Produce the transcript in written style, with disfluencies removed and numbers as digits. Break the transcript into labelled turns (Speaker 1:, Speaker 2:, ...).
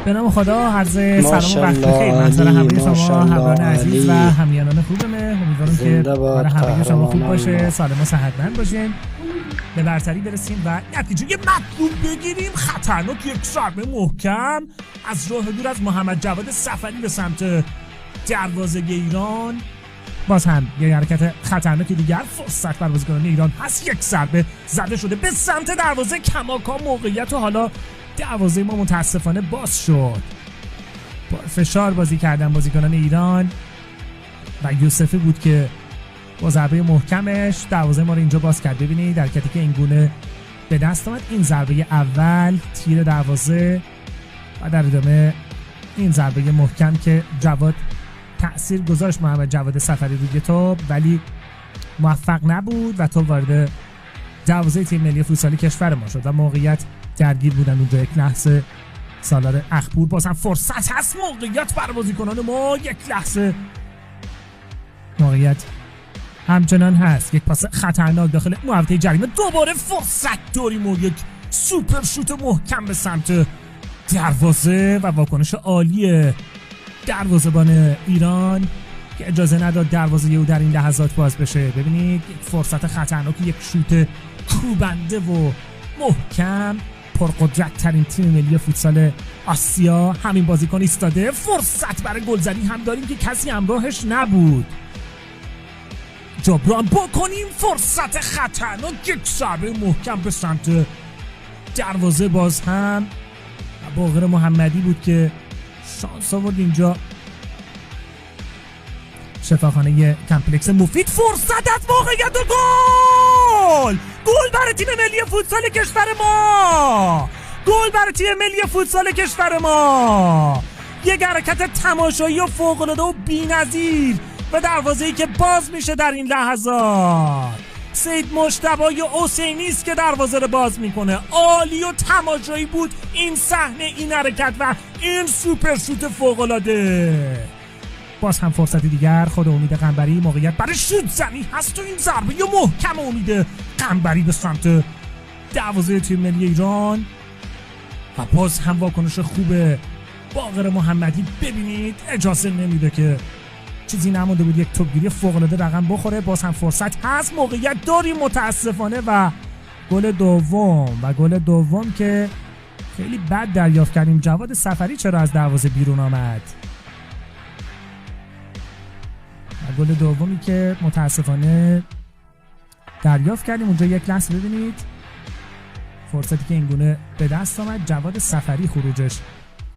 Speaker 1: به نام خدا، عرض سلام و وقت بخیر محضر همه شما همراهان عزیز و همیهنان خوبمه. امیدوارم که برای همه شما خوب باشه، سالم و صحتمند باشین، به برتری برسیم و نتیجه مطلوب بگیریم. خطرناک یک ضربه محکم از راه دور از محمد جواد سفری به سمت دروازه ایران. باز هم یه حرکت خطرناک دیگر، فرصت بر بازیکنان ایران هست. یک ضربه زده شده به سمت دروازه کماکان موقعیت و حالا دروازه ما متاسفانه باز شد. با فشار بازی کردن بازیکنان ایران و یوسفی بود که با ضربه محکمش دروازه ما رو اینجا باز کرد. ببینید حرکتی که اینگونه به دست آمد. این ضربه اول تیر دروازه و در ادامه این ضربه محکم که جواد تأثیر گذاشت محمد جواد سفری روی توپ، ولی موفق نبود و توپ وارد دروازه تیم ملی فوتسال کشور ما شد و موقعیت درگیر بودن اونجا. یک لحظه سالار اخپور، بازم فرصت هست، موقعیت برای بازیکنان ما. یک لحظه موقعیت همچنان هست، یک پاس خطرناک داخل محوطه جریمه. دوباره فرصت داریم و یک سوپر شوت محکم به سمت دروازه و واکنش عالی دروازه‌بان ایران که اجازه نداد دروازه او در این لحظات باز بشه. ببینید یک فرصت خطرناک، یک شوت کوبنده و محکم. پرقدرت ترین تیم ملی فوتسال آسیا همین بازیکن ایستاده. فرصت برای گلزنی هم داریم که کسی همراهش نبود. جبران بکنیم. فرصت خطرناک، یک ضربه محکم به سمت دروازه. باز هم باقر محمدی بود که شانس آورد اینجا. شفاخانه کمپلکس مفید. فرصت از موقعیت و گل! گل برای تیم ملی فوتسال کشور ما! گل برای تیم ملی فوتسال کشور ما! یک حرکت تماشایی و فوق‌العاده و بی‌نظیر و دروازه‌ای که باز میشه در این لحظات. سید مجتبی حسینی است که دروازه رو باز میکنه. عالی و تماشایی بود این صحنه، این حرکت و این سوپر شوت فوق‌العاده. باز هم فرصتی دیگر، خود امید قنبری. موقعیت برای شوت زنی هست و این ضربه محکم امید قنبری به سمت دروازه تیم ملی ایران و باز هم واکنش خوب باقر محمدی. ببینید اجازه نمیده که چیزی نمونده بود یک توپگیری فوق‌العاده رقم بخوره. باز هم فرصت هست، موقعیت داریم متاسفانه و گل دوم که خیلی بد دریافت کردیم. جواد سفری چرا از دروازه بیرون آمد؟ گل دومی که متاسفانه دریافت کردیم اونجا. یک لحظه ببینید فرصتی که اینگونه به دست آمد. جواد سفری خروجش